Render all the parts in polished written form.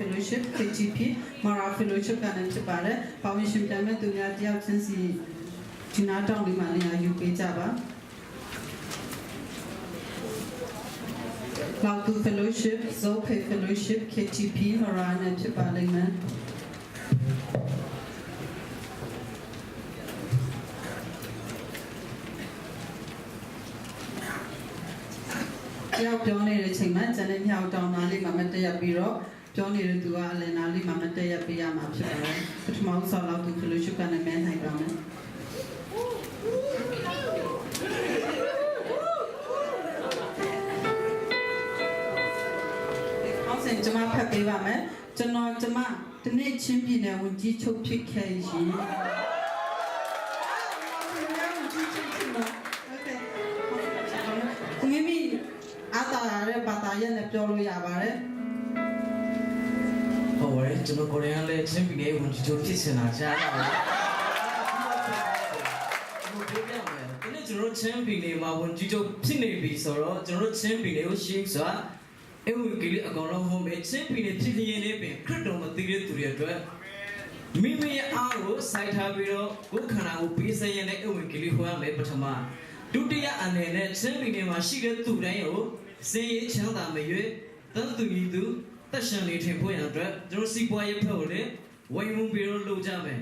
Fellowship KGP Mara Fellowship ကနေဖြစ်ပါတယ်။ပါဝင်ရှင်ပြမဲ့သူများတယောက်ချင်းစီဒီနာတောင်းလေးမှလည်းယူပေးကြပါ။ Lautu Fellowship Zope Fellowship KGP Mara နဲ့ဖြစ်ပါလိမ့်မယ်။ပြောနေတဲ့ချိန်မှာကျန်တဲ့မြောက်တောင်နာလေးမှာမတက်ရပြီးတော့ပြောနေတဲ့သူကအလင်နာလေးမှာမတက်ရပေးရမှာဖြစ်ပါတယ်ပထမဆုံးလောက်သူ fellowship ကနေမဲနိုင်ပါမယ်အောင်စင်ကျွန်မဖတ်ပေးပါမယ်ကျွန်မဒီနေ့ချင်းပြည်နယ်ဝန်ကြီးချုပ်ဖြစ်ခဲ့ရင်ဘာသာရေးနဲ့ပြောလို့ရပါတယ်ဟုတ်ပါတယ်ကျွန်တော်ကိုရီးယားလည်းချင်းပြည်နယ်ဝန်ကြီးချုပ်ဖြစ်နေတာကြားရပါတယ်ဒီနေ့ကျွန်တော်ချင်းပြည်နယ်မှာဝန်ကြီးချုပ်ဖြစ်နေပြီဆိုတော့ကျွန်တော်ချင်းပြည်နယ်ကိုရှင်းစွာအဝိကလေးအကောင်လုံးဟောမယ်ချင်းပြည်နယ်ဖြစ်ရင်လည်းပင်ခရစ်တော်မသိတဲ့သူတွေအတွက်မိမိရဲ့အားကိုစိုက်ထားပြီးတော့ကိုယ်ခန္ဓာကိုပေးစရင်တဲ့အဝိကလေးဟောရမယ်ပထမဒုတိယအနေနဲ့ချင်းပြည်နယ်မှာရှိတဲ့သူတိုင်းကိုစင်ရေးချမ်းသာမရွေးတန်တူညီသူတက်ရှင်လေးထင်ဖို့ရအတွက်ကျွန်တော်စီပွားရေးဖက်ကိုလည်းဝိုင်းဝန်းပြီးတော့လုပ်ကြမယ်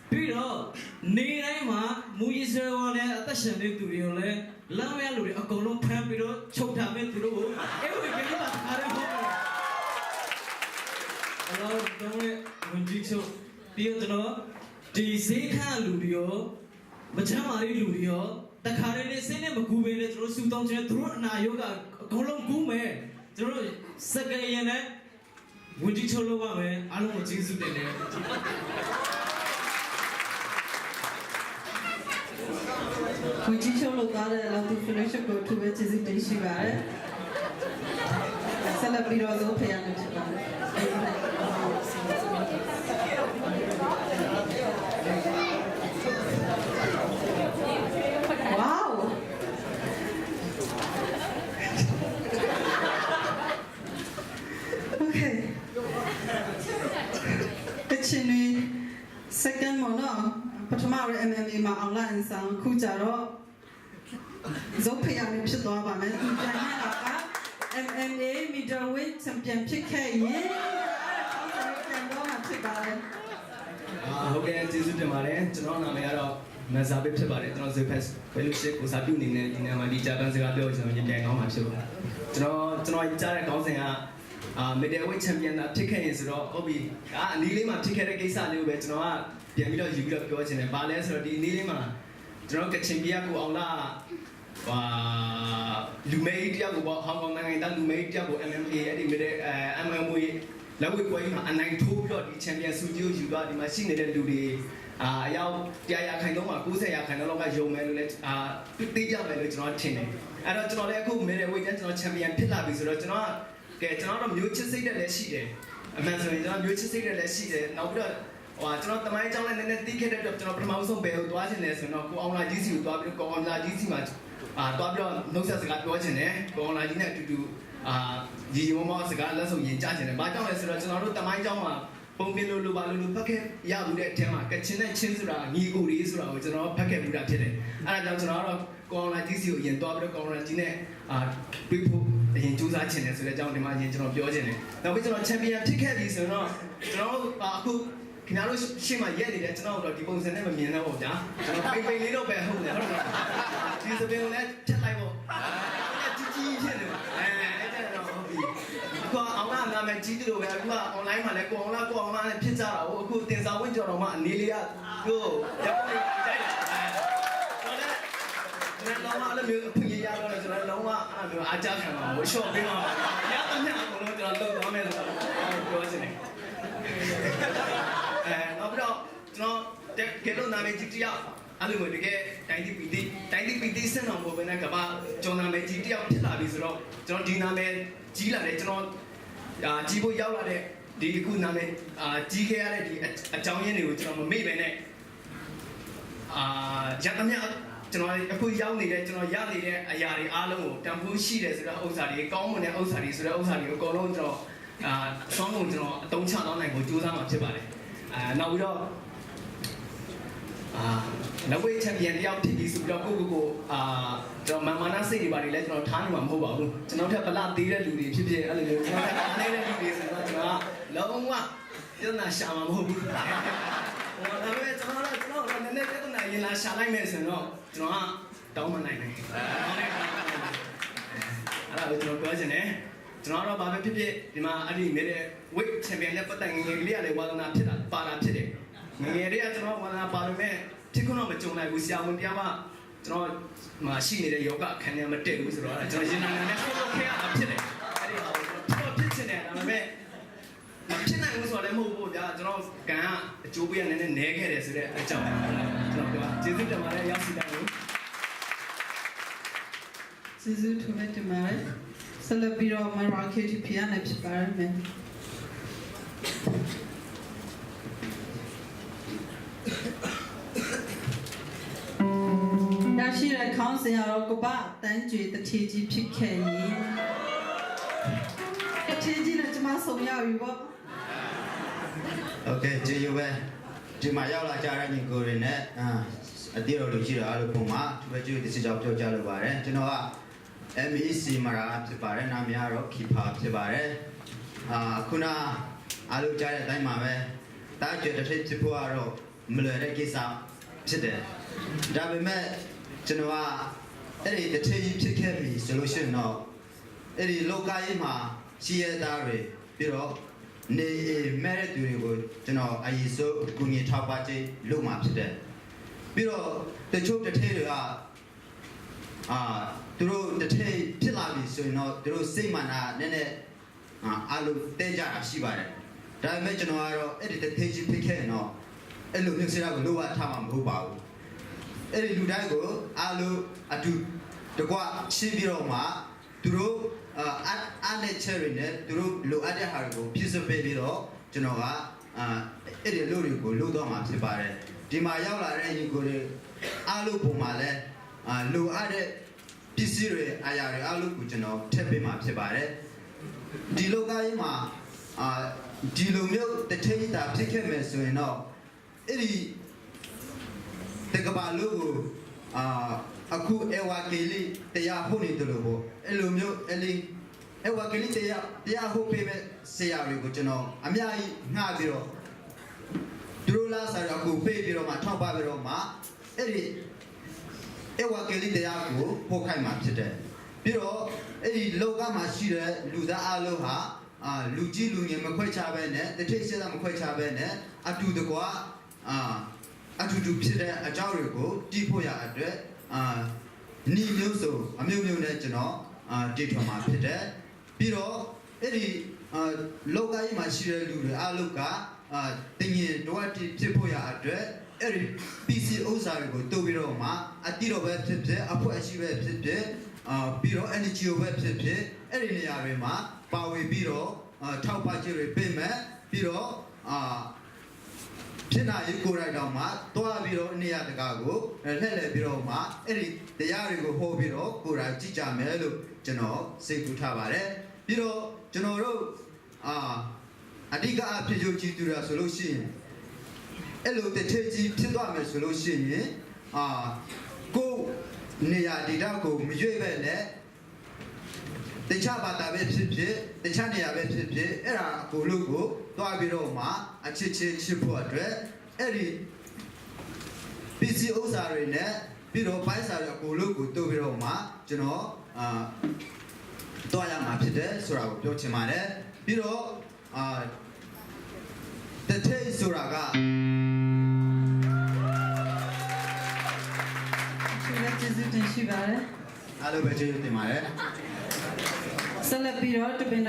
ပြီးတော့နေတိုင်းမှာမူရစရောနဲ့အသက်ရှင်တဲ့သူတွေကိုလည်းလမ်းမရလူတွေအကုန်လုံးဖမ်းပြီးတော့ချုပ်ထားမယ်သူတို့ကိုအဲ့ဝိကိပါထားရဟုတ်တယ်အဲ့တော့ဝန်ကြီးချုပ်ပြီးတော့ကျွန်တော်ဒီစေခါလူတွေရောမချမ်းမာတဲ့လူတွေရောတခါတည်းနဲ့စိတ်နဲ့မကူပဲလေသူတို့စူတောင်းချင်သူတို့အနာရောဂါအကုန်လုံးကူးမယ်သူတို့စကရရင်နဲ့ဝန်ကြီးချုပ်လုပ်ပါမယ်အားလုံးကိုကျေးဇူးတင်တယ်ဝန်ကြီးချုပ်လုပ်သားတဲ့လောက်သူ fellowship ကိုသူပဲကျေးဇူးတင်ရှိပါတယ်ဆက်လက်ပြီးတော့ဇိုးဖေရနေဖြစ်ပါတယ်second မနော်ပထမရ MMA မှာ online ဆောင်ခုကြတော့ဇုတ်ဖေရနေဖြစ်သွားပါမယ်ဒီပြန်ရတာက MMA middleweight champion ဖြစ်ခဲ့ရင်ပြန်တော့မှာဖြစ်ပါတယ်ဟုတ်ကဲ့ကျေးဇူးတင်ပါတယ်ကျွန်တော်နာမည်ကတော့မန်ဆာဘစ်ဖြစ်ပါတယ်ကျွန်တော် Zepes Fellowship ကိုစာပြုနေနေဒီနေ့မှာဒီဂျပန်စကားပြောကျွန်တော်ရင်ပြန်ကောင်းမှာဖြစ်ပါတယ်ကျွန်တော်ကြားတဲ့ခေါင်းစဉ်ကmiddleweight champion တာဖြစ်ခဲ့ရင်ဆိုတော့ဟုတ်ပြီအနည်းလေးမှာဖြစ်ခဲ့တဲ့ကိစ္စလေးကိုပဲကျွန်တော်ကပြန်ပြီးတော့ယူပြီးတော့ပြောချင်တယ်။ဘာလဲဆိုတော့ဒီအနည်းလေးမှာကျွန်တော်ကချင်ပြည်ကိုအောင်လာလူမေးတယောက်ကိုပေါ့ဟောင်ကောင်နိုင်ငံသားလူမေးတယောက်ကို MMA အဲ့ဒီMMA လက်ဝဲပွဲမှာအနိုင်ထိုးပြီးတော့ဒီ champion ဆုကြီးကိုယူသွားဒီမှာရှိနေတဲ့လူတွေအယောက်100 ခိုင်တော့မှာ90 ရာခိုင်တော့လောက်ကယုံမယ်လို့လည်းသိကြမယ်လို့ကျွန်တော်ထင်တယ်။အဲ့တော့ကျွန်တော်လည်းအခု middleweight ကျွန်တော် champion ဖြစ်လာပြီဆိုတော့ကျွန်တော်တို့မျိုးချစ်စိတ်တက်လည်းရှိတယ်အမှန်ဆိုရင်ကျွန်တော်မျိုးချစ်စိတ်တက်လည်းရှိတယ်နောက်ပြီးတော့ကျွန်တော်တမိုင်းကြောင်းလည်းနည်းနည်းသိခဲ့တဲ့အတွက်ကျွန်တော်ပထမဆုံးဘယ်ကိုသွားချင်လဲဆိုတော့ကိုအောင်လာကြီးစီကိုသွားပြီးတော့ကိုအောင်လာကြီးစီမှာသွားပြီးတော့နှုတ်ဆက်စကားပြောချင်တယ်ကိုအောင်လာကြီးနဲ့အတူတူဒီမမစကားလက်ဆောင်ရင်ကြားချင်တယ်ဘာကြောင့်လဲဆိုတော့ကျွန်တော်တို့တမိုင်းကြောင်းမှာပုံပြလို့လိုပါလို့ဖတ်ခဲ့ရဘူးတဲ့အထက်မှာကချင်နဲ့ချင်းဆိုတာညီကိုလေးဆိုတာကိုကျွန်တော်ဖတ်ခဲ့ဘူးတာဖြစ်တယ်အဲဒါကြောင့်ကျွန်တော်ကတော့ကိုအောင်လာကြီးစီကိုရင်သွားပြီးတော့ကိုအောင်လာကြီးနဲ့တွေ့ဖို့အရင်စူးစမ်းချင်တယ်ဆိုတဲ့အကြောင်းဒီမှာအရင်ကျွန်တော်ပြောချင်တယ်နောက်ပြီးကျွန်တော်ချန်ပီယံဖြစ်ခဲ့ပြီဆိုတော့ကျွန်တော်အခုခင်ဗျားတို့ရှေ့မှာရက်နေတယ်ကျွန်တော်တို့ဒီပုံစံနဲ့မမြင်တော့ဘူးဗျာကျွန်တော်ပိန်လေးတော့ပဲဟုတ်တယ်ဟုတ်တယ်ဒီစပင်ကိုလည်းဖြတ်လိုက်ဖို့ကြီးဖြစ်နေအဲ့ဒါတော့ဟုတ်ပြီအခုအောင်လာနာမည်ကြီးတယ်လို့ပဲအခုက online မှာလည်းကိုအောင်လာနဲ့ဖြစ်ကြတာဟိုအခုတင်ဆောင်ဝင်ကြော်တော်မှာအနေလေးကကိုရပ်ပေါ်နေကြိုက်တယ်လုံးဝအဲ့လိုမျိုးအဖွင့်ရတော့ကျွန်တော်လုံးဝအဲ့လိုအားကြခံပါဘူးရှော့ပေးပါရတဲ့ညအကုန်လုံးကျွန်တော်လုပ်သွားမယ်လို့ပြောချင်တယ်နောက်ပြီးတော့ကျွန်တော်ကဲလို့နာမည်ကြီးတယောက်အဲ့လိုမျိုးတကယ်တိုင်းတီပီတီစံတော်ပေါ်ပဲနဲ့ကဘာကျွန်တော်နာမည်ကြီးတယောက်ဖြစ်လာပြီဆိုတော့ကျွန်တော်ဒီနာမည်ကြီးလာတယ်ကျွန်တော်ကြီးဖို့ရောက်လာတဲ့ဒီအခုနာမည်ကြီးခဲ့ရတဲ့ဒီအကြောင်းရင်းတွေကိုကျွန်တော်မမေ့ပဲနဲ့ရတဲ့ညကျွန်တော်အခုရောက်နေတဲ့ကျွန်တော်ရနေတဲ့အရာတွေအားလုံးကိုတန်ဖိုးရှိတယ်ဆိုတဲ့ဥစ္စာတွေကောင်းမွန်တဲ့ဥစ္စာတွေဆိုတဲ့ဥစ္စာတွေကိုအကုန်လုံးကျွန်တော် ဆောင်းကုန်ကျွန်တော်အတုံးချတော့နိုင်ကိုကြိုးစားမှာဖြစ်ပါတယ်နောက်ပြီးတော့လက်ဝဲချန်ပီယံတယောက်ဖြစ်ပြီးဆိုပြီးတော့ကိုကျွန်တော်မာနစိတ်တွေပါတယ်လဲကျွန်တော်ထားနေမှာမဟုတ်ပါဘူးကျွန်တော်ထက်ဗလာသေးတဲ့လူတွေဖြစ်ဖြစ်အဲ့လိုမျိုးကျွန်တော်ထက်အားနေတဲ့လူတွေဆိုတော့ကျွန်တော်လုံးဝပြဿနာရှာမှာမဟုတ်ဘူးဒါပေမဲ့ကျွန်တော်နည်းနည်းပြဿနာရင်လာရှာလိုက်မယ်ဆိုတော့ကျွန်တော်ကတောင်းမနိုင်ဘူးအဲ့ဒါကိုကျွန်တော်ပြောချင်တယ်ကျွန်တော်တော့ဘာပဲဖြစ်ဖြစ်ဒီမှာအဲ့ဒီနေတဲ့ weight champion နဲ့ပတ်သက်ငယ်ငယ်လေးရတယ်ဝါသနာဖြစ်တာပါတာဖြစ်တယ်ငယ်ငယ်လေးကကျွန်တော်ဝါသနာပါလို့မဲ့ဖြစ်ခွန်းတော့မကြုံနိုင်ဘူးဆရာဝန်တရားမှကျွန်တော်မရှိနေတဲ့ယောဂအခန်းထဲမတက်ဘူးဆိုတော့ကျွန်တော်ရင်နာနဲ့ဆော့တော့ခဲရတာဖြစ်တယ်အဲ့ဒီဟာကိုကျွန်တော်ဖြစ်ချင်တယ်ဒါပေမဲ့မဖြစ်နိုင်ဘူးဆိုတော့လည်းမဟုတ်ဘူးဗျာကျွန်တော်ကံကအကျိုးပေးရနည်းနည်းနဲခဲ့တယ်ဆိုတဲ့အကြောင်းကျွန်တော်ပြောကျေးဇူးတင်ပါတယ်ရောက်စီတိုင်းကိုကျေးဇူးထူးမဲ့တင်ပါတယ်ဆက်လက်ပြီးတော့ Marrakech ဖျားနေဖြစ်ပါတယ်မယ်ရရှိတဲ့ခေါင်းစဉ်ကတော့ကပတန်းကျွေတထေကြီးဖြစ်ခဲ့ရင်တထေကြီးနဲ့ကျွန်မဆုံရပြီပေါ့ Okay ကျေးဇူးပဲဒီမှာရောက်လာကြတဲ့ညီကိုတွေနဲ့အတိတော်လူရှိတာလို့ပုံမှာသူပဲကျွေးတစ်ချက်ကြောင့်ပြောကြလိုပါတယ်ကျွန်တော်က MEC မှာဖြစ်ပါတယ်နာမည်ကတော့ Kipa ဖြစ်ပါတယ်ခုနအားလုံးကြားတဲ့အတိုင်းမှာပဲတားကျွေတစ်ထစ်ဖြစ်ဖို့ကတော့မလွယ်တဲ့ကိစ္စဖြစ်တယ်ဒါပေမဲ့ကျွန်တော်ကအဲ့ဒီတစ်ထစ်ဖြစ်ခဲ့ပြီဆိုလို့ရှိရင်တော့အဲ့ဒီလောကကြီးမှာရှိရတာတွေပြီးတော့နေမဲ့တဲ့သူတွေကိုကျွန်တော်အရေးစိုးကုငင်ထောက်ပါခြင်းလုပ်မှာဖြစ်တယ်ပြီးတော့တချို့တစ်ထစ်တွေကသူတို့တစ်ထစ်ဖြစ်လာပြီဆိုရင်တော့သူတို့စိတ်မှန်တာနည်းနည်းအားလုံးတဲကြတာရှိပါတယ်ဒါပေမဲ့ကျွန်တော်ကတော့အဲ့ဒီတစ်ထစ်ကြီးဖြစ်ခဲ့ရင်တော့အဲ့လိုမျိုးစရာကိုလိုအပ်ထားမှာမဟုတ်ပါဘူးအဲ့ဒီလူတိုင်းကိုအားလုံးအတူတကွရှင်းပြီးတော့မှသူတို့အားနဲ့ cherry နဲ့သူတို့လိုအပ်တဲ့ဟာတွေကိုပြည့်စုံပေးပြီးတော့ကျွန်တော်ကအဲ့ဒီလူတွေကိုလိုတော့မှာဖြစ်ပါတယ်ဒီမှာရောက်လာတဲ့ညီကိုတွေအားလုံးပုံမှာလဲလိုအပ်တဲ့ပစ္စည်းတွေအရာတွေအားလုံးကိုကျွန်တော်ထည့်ပေးမှာဖြစ်ပါတယ်ဒီလောကကြီးမှာဒီလိုမျိုးတထိတ်တာဖြစ်ခဲ့မယ်ဆိုရင်တော့အဲ့ဒီတကဘာလူကိုအခုအဝါကလေးတရားဟုတ်နေတယ်လို့ပေါ့အဲ့လိုမျိုးအဝါကလေးတရားဟုတ်ပေးမဲ့ဆရာတွေကိုကျွန်တော်အများကြီးငှားပြီးတော့ဒရိုလာဆရာကိုပေးပြီးတော့မှထောက်ပပြီးတော့မှအဲ့ဒီအဝါကလေးတရားကိုပို့ခိုင်းမှာဖြစ်တယ်ပြီးတော့အဲ့ဒီလောကမှာရှိတဲ့လူသားအလုံးဟာလူကြီးလူငယ်မခွဲခြားပဲနဲ့တထိတ်ဆက်မခွဲခြားပဲနဲ့အတူတကွအတူတူဖြစ်တဲ့အကြောင်းတွေကိုတည်ဖို့ရအတွက်နီမျိုးစုံအမျိုးမျိုးနဲ့ကျွန်တော်တည်ထွင်မှာဖြစ်တယ်ပြီးတော့အဲ့ဒီလောကကြီးမှာရှိတဲ့လူတွေအားလုံးကတင်ရင်တော့ဖြစ်ဖို့ရအတွက်အဲ့ဒီ PC ဥစ္စာတွေကိုတိုးပြီးတော့မှအတိတော့ပဲဖြစ်ဖြစ်အဖွဲ့အစည်းပဲဖြစ်ဖြစ်ပြီးတော့ NGO ပဲဖြစ်ဖြစ်အဲ့ဒီနေရာတွေမှာပါဝင်ပြီးတော့ထောက်ပံ့ခြင်းတွေပေးမယ်ပြီးတော့ဖြစ်နာရေးကိုယ်တိုင်တော့မှတွားပြီးတော့နေရာတကာကိုလှည့်လည်ပြီးတော့မှအဲ့ဒီတရားတွေကိုဟောပြီးတော့ကိုယ်တိုင်ကြည့်ကြမယ်လို့ကျွန်တော်စိတ်ကူးထားပါတယ်ပြီးတော့ကျွန်တော်တို့အဓိကအဖြစ်ယုံကြည်သူတွေဆိုလို့ရှိရင်အဲ့လိုတစ်ထည့်ကြီးဖြစ်သွားမယ်ဆိုလို့ရှိရင်ကိုနေရာဒေတာကိုမရွေ့ပဲနဲ့တခြားဘာသာပဲဖြစ်ဖြစ်တခြားနေရာပဲဖြစ်ဖြစ်အဲ့ဒါကိုလို့ကိုတွားပြီးတော့မှအချစ်ချစ်ဖို့အတွက်အဲ့ဒီပစ္စည်းဥစ္စာတွေနဲ့ပြီးတော့ပိုင်းစာတွေကိုလို့ကိုတိုးပြီးတော့မှကျွန်တော်တွားရမှာဖြစ်တယ်ဆိုတာကိုပြောချင်ပါတယ်ပြီးတော့တထိတ်ဆိုတာကကျေးဇူးတင်ရှိပါတယ်အားလုံးပဲကျေးဇူးတင်ပါတယ်ဆက်လက်ပြီးတော့တပင်